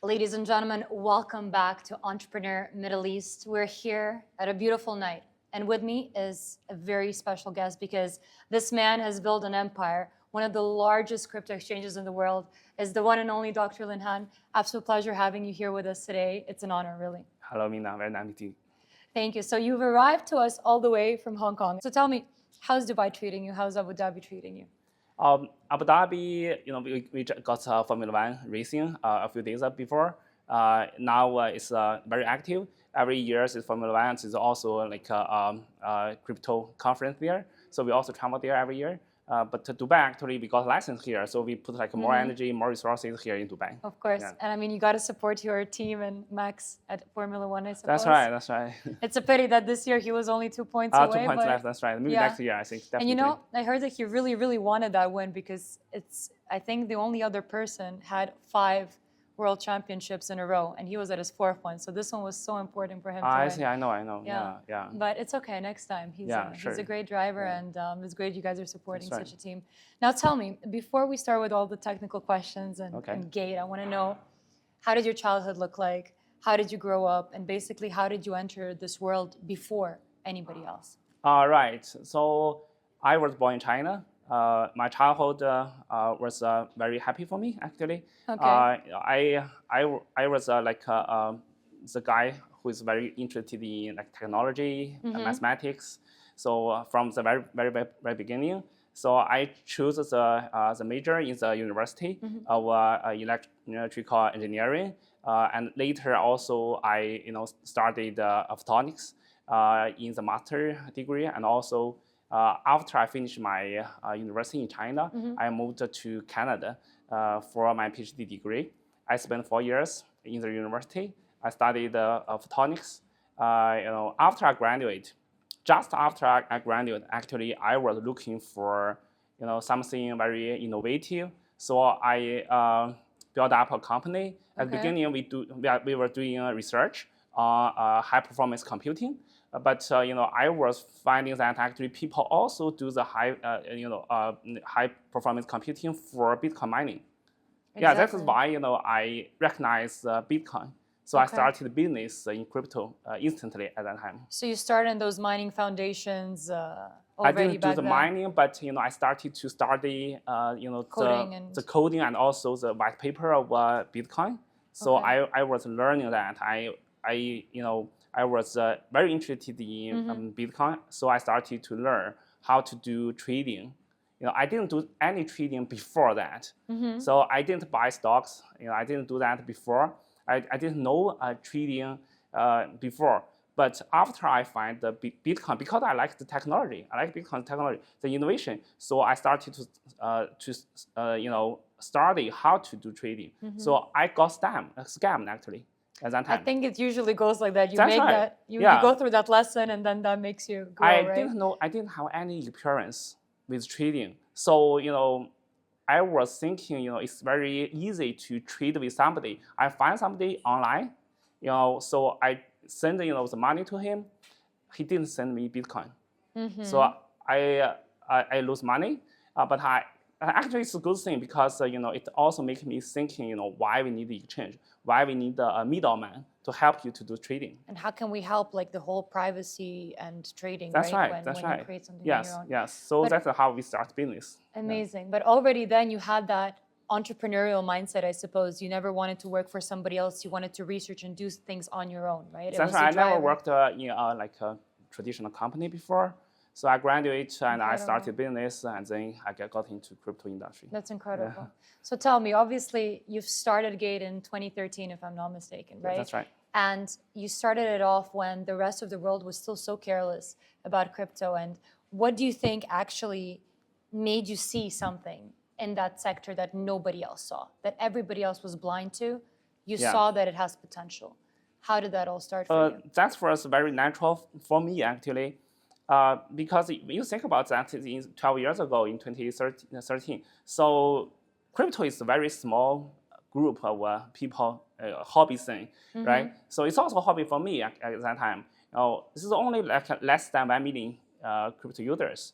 Ladies and gentlemen, welcome back to Entrepreneur Middle East. We're here at a beautiful night. And with me is a very special guest because this man has built an empire. One of the largest crypto exchanges in the world is the one and only Dr. Linhan. Absolute pleasure having you here with us today. It's an honor, really. Hello, Mina. Very nice to meet you. Thank you. So you've arrived to us all the way from Hong Kong. So tell me, how's Dubai treating you? How's Abu Dhabi treating you? Abu Dhabi, we got Formula One racing a few days before. Now it's very active. Every year is Formula One. It's also like a crypto conference there. So we also travel there every year. But Dubai, actually, we got a license here. So we put like more energy, more resources here in Dubai. Of course. Yeah. And I mean, you got to support your team and Max at Formula One, I suppose. That's right. That's right. It's a pity that this year he was only 2 points away. 2 points left. That's right. Maybe next year, I think. Definitely. And you know, I heard that he really, really wanted that win because it's, I think the only other person had 5 World Championships in a row, and he was at his 4th one. So this one was so important for him to I win. see. I know. Yeah. But it's okay. Next time, he's a great driver, and it's great you guys are supporting such a team. Now, tell me, before we start with all the technical questions and gate, I want to know, how did your childhood look like? How did you grow up? And basically, how did you enter this world before anybody else? Right. So I was born in China. My childhood was very happy for me, actually. Okay. I was the guy who is very interested in like technology and mathematics. So from the very beginning, so I chose the major in the university of electrical engineering, and later also I studied photonics in the master degree, and also after I finished my university in China, I moved to Canada for my PhD degree. I spent 4 years in the university. I studied photonics. After I graduate, just after I graduate, actually, I was looking for something very innovative. So I built up a company. At the beginning, we were doing research on high performance computing. But I was finding that actually people also do the high performance computing for Bitcoin mining. Exactly. Yeah, that's why I recognized Bitcoin. So I started business in crypto instantly at that time. So you started those mining foundations already I didn't do the then? mining, but I started to study the coding and also the white paper of Bitcoin. So I was learning that. I was very interested in Bitcoin, so I started to learn how to do trading. I didn't do any trading before that, so I didn't buy stocks. I didn't do that before. I didn't know trading before. But after I find the Bitcoin, because I like the technology, I like Bitcoin technology, the innovation. So I started to study how to do trading. So I got scammed actually. At that time. I think it usually goes like that. You go through that lesson, and then that makes you grow, right? I didn't have any experience with trading. So, I was thinking, it's very easy to trade with somebody. I find somebody online, so I send, the money to him. He didn't send me Bitcoin. So I lose money, but actually, it's a good thing because it also makes me thinking why we need the exchange, why we need a middleman to help you to do trading. And how can we help like the whole privacy and trading? That's right. When you create something on your own. Yes. So that's how we start business. Amazing. But already then you had that entrepreneurial mindset, I suppose. You never wanted to work for somebody else. You wanted to research and do things on your own, right? That's right. I never worked in a traditional company before. So I graduated and I started business, and then I got into crypto industry. That's incredible. Yeah. So tell me, obviously you've started Gate in 2013, if I'm not mistaken, right? That's right. And you started it off when the rest of the world was still so careless about crypto. And what do you think actually made you see something in that sector that nobody else saw, that everybody else was blind to? You saw that it has potential. How did that all start for you? That was very natural for me, actually. Because you think about that, 12 years ago in 2013, so crypto is a very small group of people, hobby thing, right? So it's also a hobby for me at that time. This is only like less than 1 million crypto users.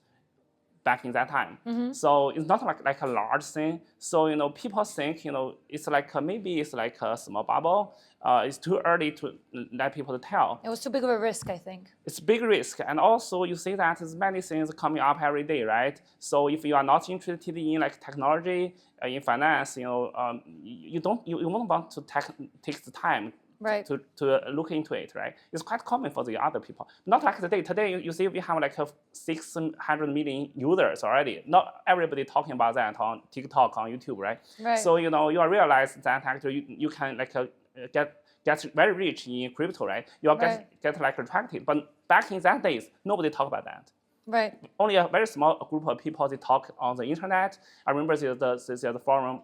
back in that time. So it's not like a large thing. So people think it's like maybe it's like a small bubble. It's too early to let people tell. It was too big of a risk, I think. It's a big risk, and also you see that there's many things coming up every day, right? So if you are not interested in like technology, in finance, you won't want to take the time Right. to look into it, right? It's quite common for the other people. Not like today. Today, you see we have like 600 million users already. Not everybody talking about that on TikTok, on YouTube, right? Right. So, you realize that actually you can like get very rich in crypto, right? You'll get like attracted. But back in that days, nobody talk about that. Right. Only a very small group of people, they talk on the internet. I remember there's the forum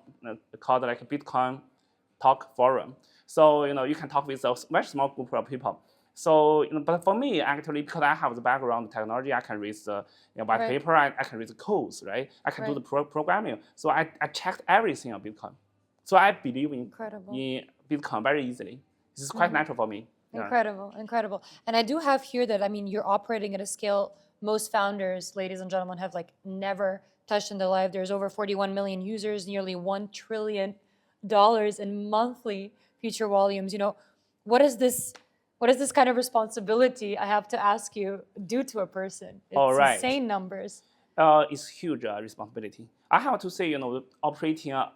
called like Bitcoin Talk Forum. So, you can talk with a very small group of people. So, but for me, actually, because I have the background in technology, I can read the white paper, I can read the codes, right? I can do the programming. So I checked everything on Bitcoin. So I believe in Bitcoin very easily. This is quite natural for me. Incredible, incredible. And I do have here that, I mean, you're operating at a scale most founders, ladies and gentlemen, have like never touched in their life. There's over 41 million users, nearly $1 trillion in monthly future volumes. What is this kind of responsibility, I have to ask you, do to a person? It's insane numbers. It's huge responsibility. I have to say, operating a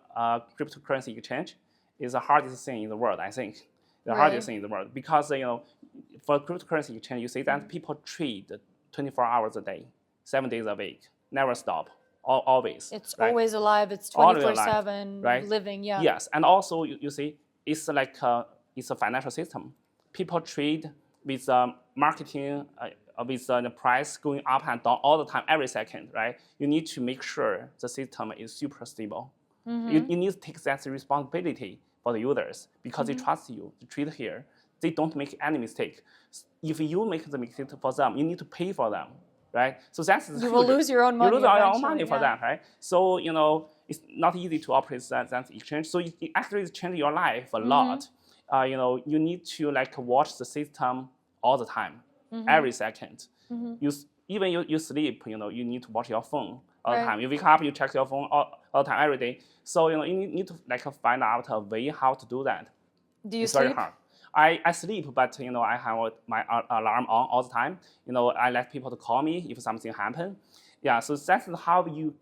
cryptocurrency exchange is the hardest thing in the world, I think. The hardest thing in the world. Because, for cryptocurrency exchange, you see that people trade 24 hours a day, 7 days a week, never stop, always. It's always alive. It's 24/7 living, Yes, and also, you see, it's like it's a financial system. People trade with marketing, with the price going up and down all the time, every second, right? You need to make sure the system is super stable. You need to take that responsibility for the users because they trust you to trade here. They don't make any mistake. If you make the mistake for them, you need to pay for them, right? So that's you will lose your own money. You lose your own money for that, right? So it's not easy to operate that exchange. So it actually changes your life a lot. You need to like watch the system all the time, every second. Even you sleep, you need to watch your phone all the time. You wake up, you check your phone all the time, every day. So you need to like find out a way how to do that. Do you it's sleep? Very hard. I sleep, but I have my alarm on all the time. I let people to call me if something happen. Yeah, so that's how you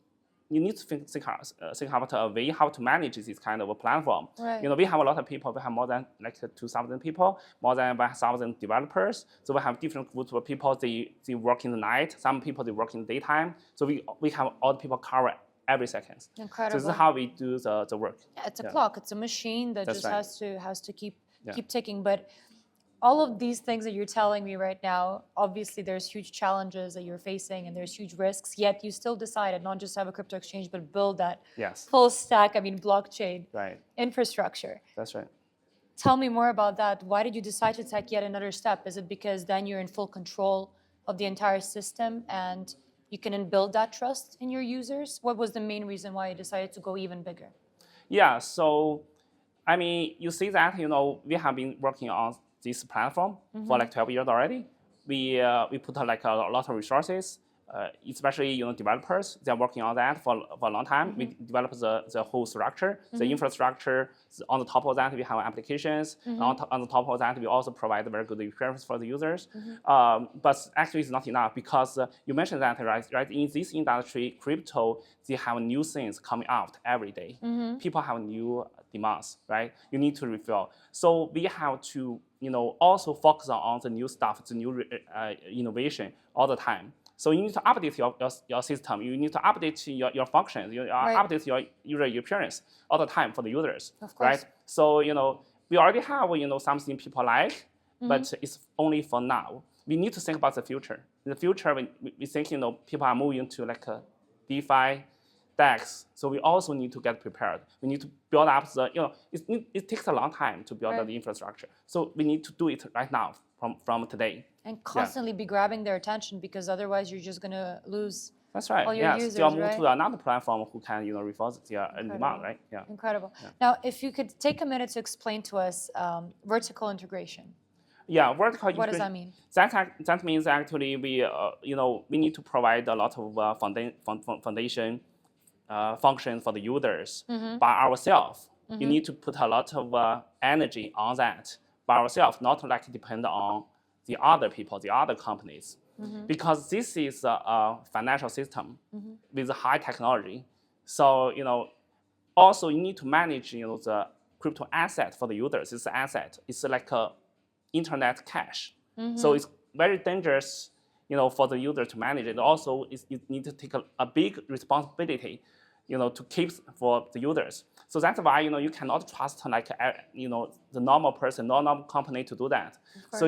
need to think about a way how to manage this kind of a platform. Right. We have a lot of people. We have more than like 2,000 people, more than 1,000 developers. So we have different groups of people. They work in the night. Some people they work in the daytime. So we have all the people cover every second. Incredible. So this is how we do the work. Yeah, it's a clock. It's a machine that That's just has to keep ticking. But all of these things that you're telling me right now, obviously there's huge challenges that you're facing and there's huge risks, yet you still decided not just to have a crypto exchange, but build that full stack, blockchain infrastructure. That's right. Tell me more about that. Why did you decide to take yet another step? Is it because then you're in full control of the entire system and you can build that trust in your users? What was the main reason why you decided to go even bigger? Yeah, so, you see that, we have been working on this platform for like 12 years already. We put like a lot of resources, especially developers. They're working on that for a long time. We developed the whole structure, the infrastructure. On the top of that, we have applications. On the top of that, we also provide a very good experience for the users. But actually, it's not enough because you mentioned that right? In this industry, crypto, they have new things coming out every day. People have new demands, right? You need to refill. So we have to also focus on the new stuff, the new innovation all the time. So you need to update your system. You need to update your functions. You update your user experience all the time for the users, right? So we already have something people like, but it's only for now. We need to think about the future. In the future, we think people are moving to like DeFi, DEX. So we also need to get prepared. We need to build up it takes a long time to build up the infrastructure. So we need to do it right now from today. And constantly be grabbing their attention because otherwise you're just going to lose all your users, they'll move to another platform who can reverse their demand, right? Yeah. Incredible. Now, if you could take a minute to explain to us vertical integration. Yeah, vertical What does integration. that mean? That means actually we need to provide a lot of foundation functions for the users by ourselves. You need to put a lot of energy on that by ourselves, not like depend on the other people, the other companies, because this is a financial system with high technology. So also you need to manage the crypto asset for the users. It's an asset. It's like a internet cash. So it's very dangerous, for the user to manage it. Also, you need to take a big responsibility, to keep for the users. So that's why you cannot trust like the normal person, normal company to do that. So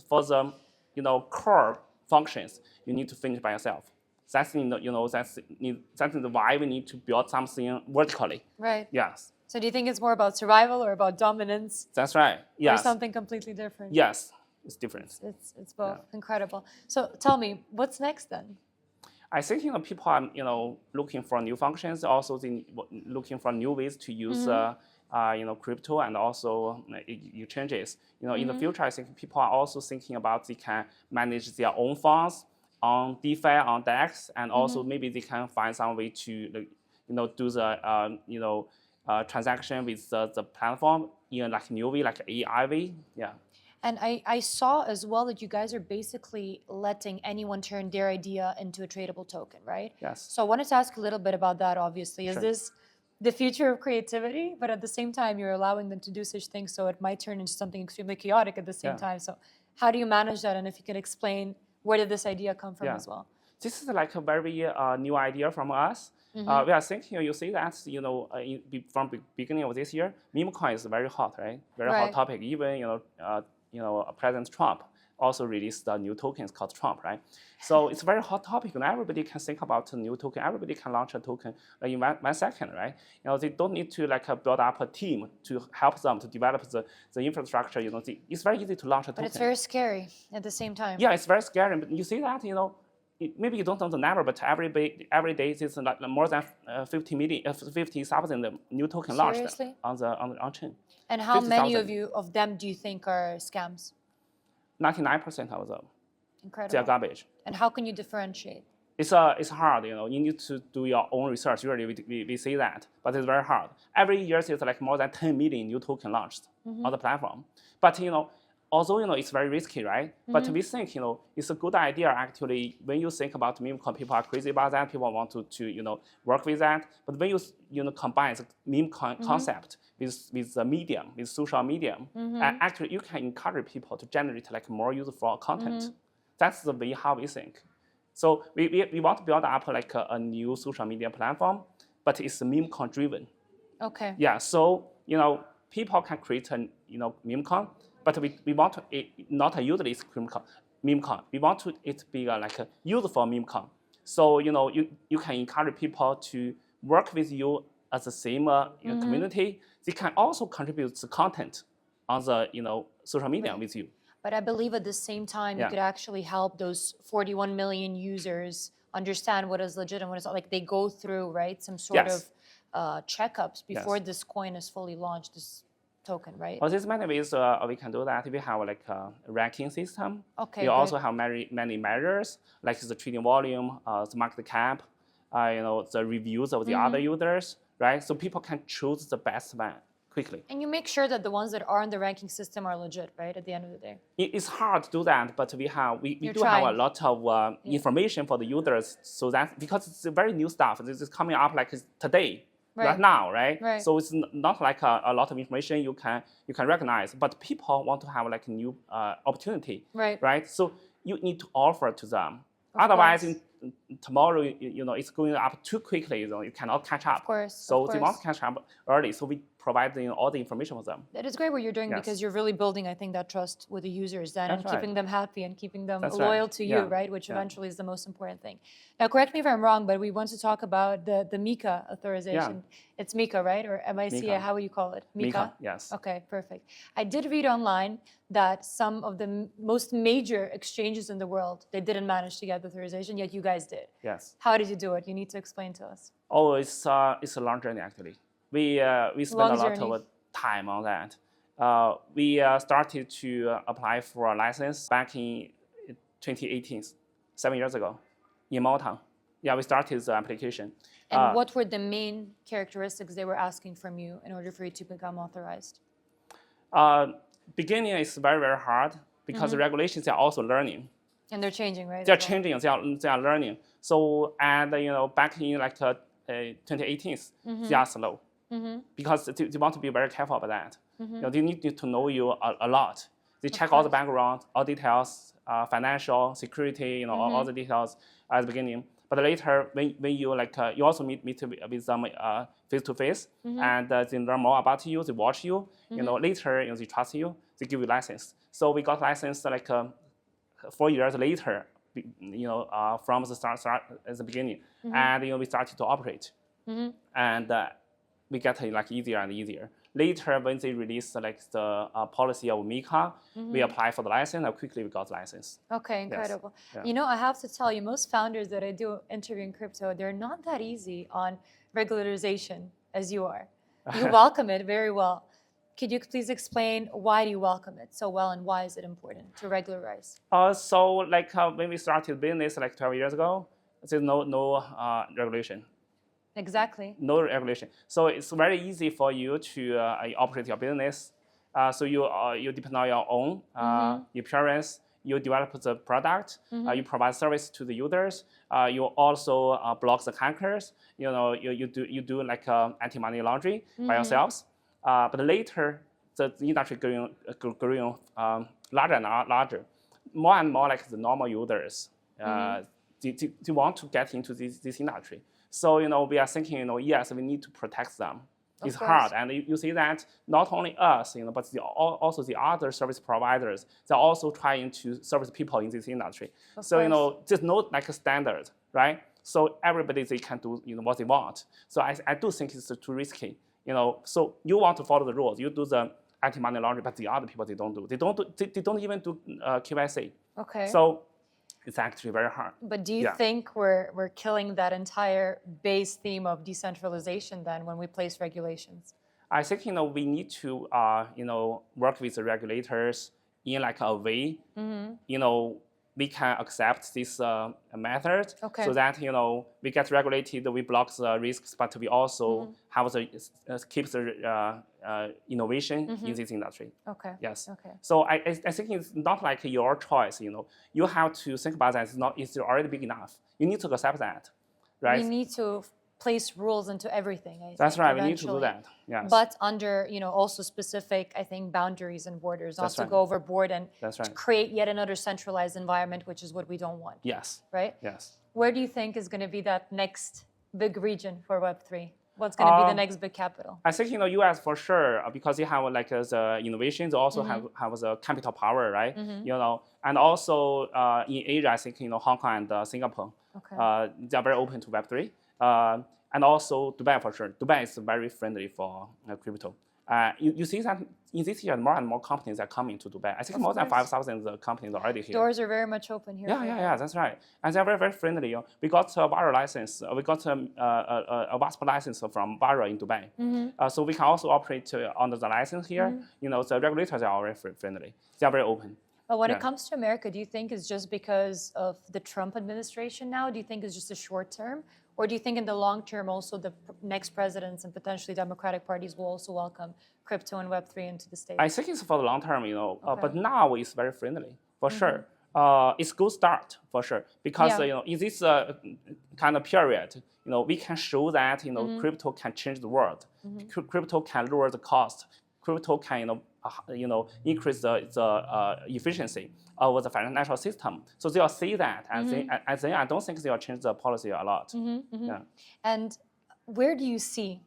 for the core functions, you need to finish by yourself. That's that's why we need to build something vertically. Right. Yes. So do you think it's more about survival or about dominance? That's right. Yes. Or something completely different? Yes, it's different. It's both. Yeah. Incredible. So tell me, what's next then? I think people are looking for new functions, also looking for new ways to use crypto and also exchanges. In the future, I think people are also thinking about they can manage their own funds on DeFi, on DEX, and also maybe they can find some way to do the transaction with the platform in like new way, like AI way. Yeah. And I saw as well that you guys are basically letting anyone turn their idea into a tradable token, right? Yes. So I wanted to ask a little bit about that, obviously. Is this the future of creativity? But at the same time, you're allowing them to do such things, so it might turn into something extremely chaotic at the same time. So how do you manage that? And if you can explain, where did this idea come from as well? This is like a very new idea from us. We are thinking, you see that, from the beginning of this year, memecoin is very hot, right? Very hot topic. Even, President Trump also released the new tokens called Trump, right? So it's a very hot topic, and everybody can think about a new token. Everybody can launch a token in 1 second, right? They don't need to build up a team to help them to develop the infrastructure. It's very easy to launch a token. But it's very scary at the same time. Yeah, it's very scary. But you see that, maybe you don't know the number, but every day there's like more than 50,000 new token launched on chain. And how many of them do you think are scams? 99% of them. Incredible. They're garbage. And how can you differentiate? It's hard. You need to do your own research. Usually we see that, but it's very hard. Every year there's like more than 10 million new token launched on the platform. But although it's very risky, right? But we think it's a good idea actually. When you think about memecoin, people are crazy about that. People want to work with that. But when you combine the memecoin concept with the medium, with social medium, actually you can encourage people to generate like more useful content. That's the way how we think. So we want to build up like a new social media platform, but it's memecoin driven. Okay. Yeah. So people can create a memecoin. But we want it not a useless memecoin. We want it to be like a useful memecoin. So you can encourage people to work with you as the same community. They can also contribute the content on the social media with you. But I believe at the same time you could actually help those 41 million users understand what is legit and what is not. Like they go through some sort of checkups before this coin is fully launched. This token, right? Well, there's many ways we can do that. We have like a ranking system. Okay. We also have many measures like the trading volume, the market cap, the reviews of the other users, right? So people can choose the best one quickly. And you make sure that the ones that are in the ranking system are legit, right? At the end of the day. It's hard to do that, but we do have a lot of information for the users, so that because it's very new stuff. This is coming up like today. Right now, right? So it's not like a lot of information you can recognize, but people want to have like a new opportunity, right? So you need to offer to them. Otherwise, tomorrow, it's going up too quickly. You cannot catch up. Of course. So they want to catch up early. So we provide all the information for them. That is great what you're doing because you're really building, I think, that trust with the users then and keeping them happy and keeping them loyal to you, right? Which eventually is the most important thing. Now, correct me if I'm wrong, but we want to talk about the MiCA authorization. It's MiCA, right? Or MiCA, how would you call it? MiCA, yes. Okay, perfect. I did read online that some of the most major exchanges in the world, they didn't manage to get the authorization, yet you guys did. Yes. How did you do it? You need to explain to us. Oh, it's a long journey actually. We spent a lot of time on that. we started to apply for a license back in 2018, 7 years ago, in Malta. Yeah, we started the application. And what were the main characteristics they were asking from you in order for you to become authorized? Beginning is very, very hard because the regulations are also learning. And they're changing, right? They're changing. They are learning. So back in 2018, they are slow because they want to be very careful about that. They need to know you a lot. They check all the background, all details, financial, security, all the details at the beginning. But later, when you you also meet with them face to face, and they learn more about you, they watch you. Later, they trust you, they give you license. So we got license 4 years later, from the start at the beginning, and we started to operate, and we get easier and easier. Later, when they released the policy of MiCA, we applied for the license, and quickly we got the license. Okay, incredible. Yes. Yeah. I have to tell you, most founders that I do interview in crypto, they're not that easy on regularization as you are. You welcome it very well. Could you please explain why do you welcome it so well, and why is it important to regularize? So when we started business 12 years ago, there's no regulation. Exactly. No regulation. So it's very easy for you to operate your business. So you depend on your own appearance. You develop the product. You provide service to the users. You also block the hackers. You do anti-money laundering by yourselves. But later, the industry growing larger and larger. More and more the normal users. They want to get into this industry. So we are thinking, yes, we need to protect them. It's hard, and you see that not only us, but also the other service providers. They're also trying to service people in this industry. So there's no a standard, right? So everybody they can do what they want. So I do think it's too risky. So you want to follow the rules. You do the anti-money laundering, but the other people they don't do. They don't even do KYC. Okay. So it's actually very hard. But do you think we're killing that entire base theme of decentralization then when we place regulations? I think we need to work with the regulators in a way we can accept this method, so that we get regulated, we block the risks, but we also have keep the innovation in this industry. Okay. Yes. Okay. So I think it's not your choice. You have to think about that. It's already big enough. You need to accept that, right? We need to place rules into everything. That's right. We need to do that. Yes. But under also specific, I think, boundaries and borders, not to go overboard and to create yet another centralized environment, which is what we don't want. Yes. Right. Yes. Where do you think is going to be that next big region for Web3? What's going to be the next big capital? I think US for sure, because they have the innovations, they also have the capital power, right? And also in Asia, I think Hong Kong and Singapore, they are very open to Web3. And also Dubai for sure. Dubai is very friendly for crypto. You see that in this year, more and more companies are coming to Dubai. I think more than 5,000 companies already here. Doors are very much open here. Yeah, that's right. And they're very, very friendly. We got a VARA license. We got a WASP license from VARA in Dubai. So we can also operate under the license here. The regulators are already friendly. They are very open. But when it comes to America, do you think it's just because of the Trump administration now? Do you think it's just a short term? Or do you think in the long term also the next presidents and potentially Democratic parties will also welcome crypto and Web3 into the States? I think it's for the long term, but now it's very friendly, for sure. It's a good start, for sure. Because, in this kind of period, we can show that, crypto can change the world. Crypto can lower the cost. Crypto can, increase the efficiency of the financial system. So they'll see that, and then I don't think they'll change the policy a lot. Yeah. And where do you see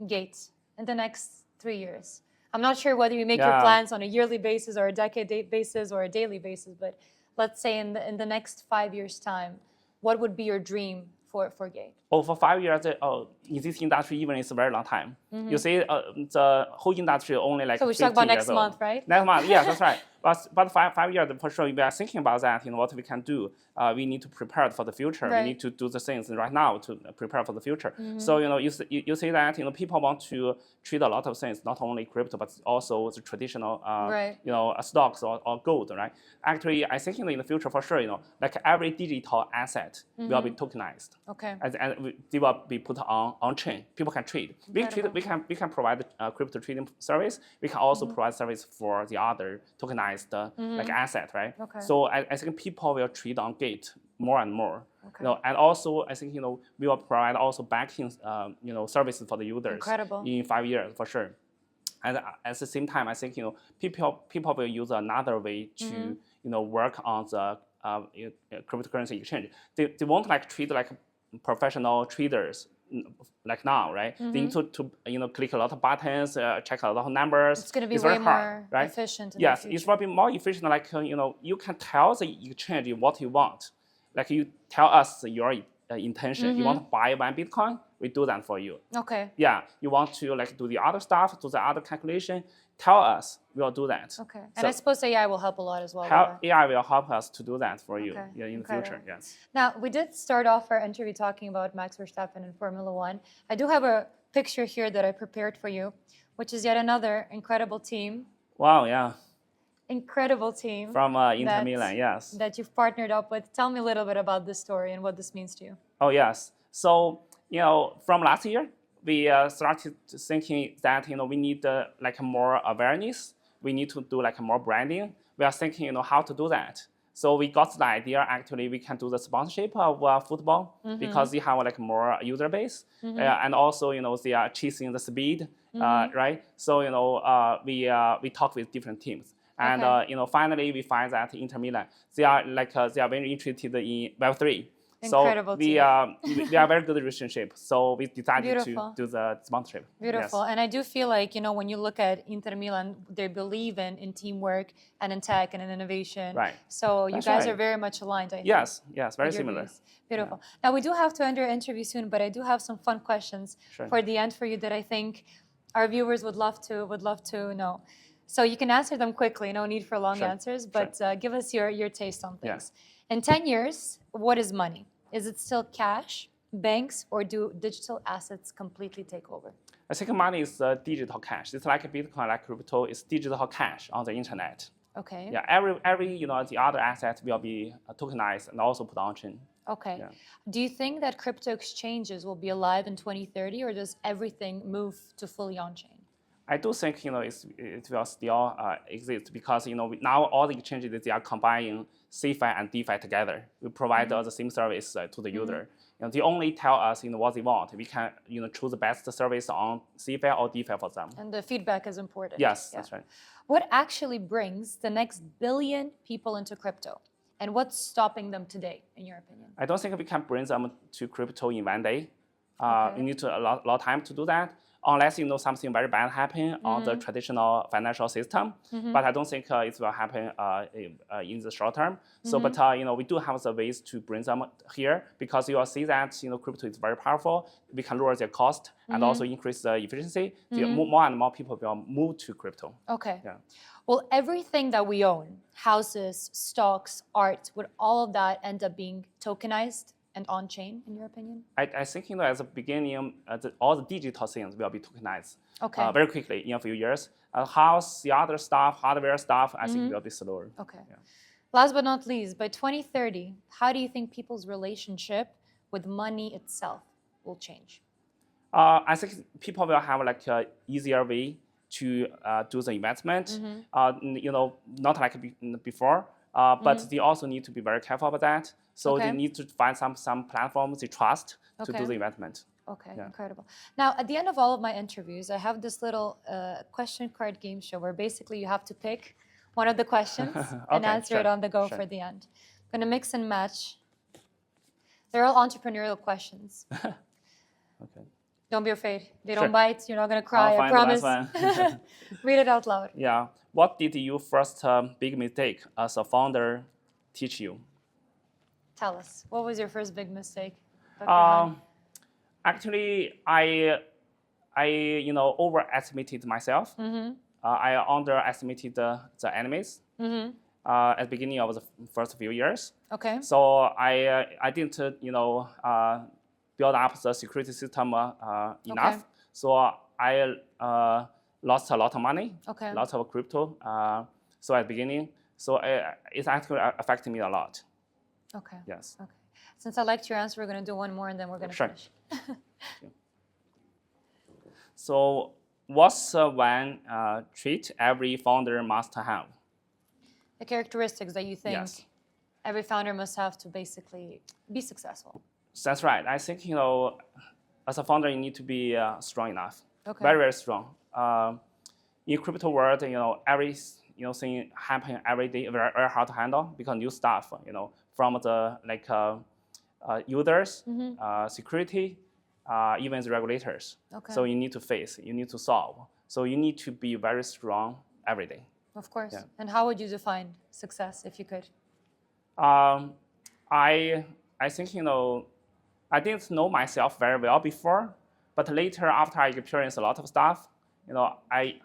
Gates in the next 3 years? I'm not sure whether you make your plans on a yearly basis or a decade basis or a daily basis, but let's say in the next 5 years' time, what would be your dream for Gate? For 5 years, in this industry, even it's a very long time. You see, the whole industry only like. So we talk about next month, right? Next month, yeah, that's right. But 5 years for sure, we are thinking about that. What we can do. We need to prepare for the future. Right. We need to do the things right now to prepare for the future. So you see that people want to treat a lot of things, not only crypto but also the traditional right. Stocks or gold, right? Actually, I think in the future for sure, like every digital asset will be tokenized. Okay. And they will be put on chain. People can trade. We can provide crypto trading service. We can also provide service for the other tokenized like asset, right? Okay. So I think people will trade on Gate more and more. Okay. And also I think we will provide also backing services for the users. Incredible. In 5 years for sure. And at the same time, I think people will use another way to work on the cryptocurrency exchange. They won't like treat like professional traders like now, right? They need to click a lot of buttons, check a lot of numbers. It's going to be very way hard, more right? efficient. Yes, it will be more efficient. Like you can tell the exchange what you want. Like you tell us your intention. You want to buy 1 Bitcoin, we do that for you. Okay. Yeah, you want to like do the other stuff, do the other calculation, tell us, we'll do that. Okay. And so I suppose AI will help a lot as well. AI will help us to do that for you in the future. Yes. Now, we did start off our interview talking about Max Verstappen and Formula One. I do have a picture here that I prepared for you, which is yet another incredible team. Wow, yeah. Incredible team. From Inter Milan, yes. That you've partnered up with. Tell me a little bit about this story and what this means to you. Oh, yes. So, from last year, we started thinking that, we need like more awareness. We need to do like more branding. We are thinking, how to do that. So we got the idea, actually, we can do the sponsorship of football because they have like more user base. And also, they are chasing the speed, right? So, we talk with different teams. And, finally, we find that Inter Milan, they are very interested in Web3. Incredible so we are very good relationship. So we decided to do the sponsorship. Beautiful. Yes. And I do feel like, when you look at Inter Milan, they believe in teamwork and in tech and in innovation. Right. So you guys are very much aligned, I think. Yes, very similar. Views. Beautiful. Yeah. Now, we do have to end our interview soon, but I do have some fun questions for the end for you that I think our viewers would love to know. So you can answer them quickly, no need for long answers, but give us your taste on things. Yeah. In 10 years, what is money? Is it still cash, banks, or do digital assets completely take over? I think money is digital cash. It's like Bitcoin, like crypto, it's digital cash on the internet. Okay. Yeah, every the other assets will be tokenized and also put on chain. Okay. Yeah. Do you think that crypto exchanges will be alive in 2030, or does everything move to fully on-chain? I do think it will still exist because now all the exchanges they are combining CeFi and DeFi together. We provide the same service to the user. They only tell us what they want. We can choose the best service on CeFi or DeFi for them. And the feedback is important. Yes, that's right. What actually brings the next billion people into crypto? And what's stopping them today, in your opinion? I don't think we can bring them to crypto in one day. You need a lot of time to do that. Unless something very bad happen on the traditional financial system, but I don't think it will happen in the short term. So, but we do have the ways to bring them here because you will see that crypto is very powerful. We can lower their cost and also increase the efficiency. More and more people will move to crypto. Okay. Yeah. Well, everything that we own, houses, stocks, art, would all of that end up being tokenized and on-chain, in your opinion? I think at the beginning, all the digital things will be tokenized very quickly in a few years. House, the other stuff, hardware stuff, I think will be slower. Okay. Yeah. Last but not least, by 2030, how do you think people's relationship with money itself will change? I think people will have like an easier way to do the investment. Not like before, but they also need to be very careful about that. So they need to find some platforms they trust to do the investment. Okay, incredible. Now, at the end of all of my interviews, I have this little question card game show where basically you have to pick one of the questions and answer it on the go for the end. I'm going to mix and match. They're all entrepreneurial questions. Okay. Don't be afraid. They don't bite. You're not going to cry, I promise. Read it out loud. Yeah. What did your first big mistake as a founder teach you? Tell us. What was your first big mistake? Actually, I overestimated myself. I underestimated the enemies at the beginning of the first few years. Okay. So I didn't build up the security system enough. Okay. So I lost a lot of money, Okay. lots of crypto. So at the beginning, so it actually affected me a lot. Okay. Yes. Okay. Since I liked your answer, we're going to do one more and then we're going to finish. So what's one trait every founder must have? The characteristics that you think Yes. every founder must have to basically be successful. That's right. I think, as a founder, you need to be strong enough. Okay. Very, very strong. In crypto world, every thing happening every day, very, very hard to handle because new stuff, from the users, security, even the regulators. Okay. So you need to face, you need to solve. So you need to be very strong every day. Of course. Yeah. And how would you define success if you could? I think, I didn't know myself very well before, but later after I experienced a lot of stuff, I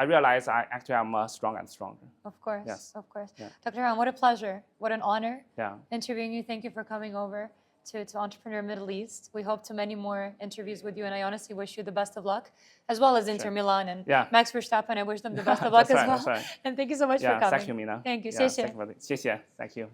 realized I'm stronger and stronger. Of course. Yes. Of course. Yeah. Dr. Han, what a pleasure. What an honor Yeah. interviewing you. Thank you for coming over to Entrepreneur Middle East. We hope to many more interviews with you, and I honestly wish you the best of luck, as well as Inter Milan and Max Verstappen. I wish them the best of luck as well. That's right. And thank you so much for coming. Thank you, Mina. Thank you. Yeah, Thank you. thank you.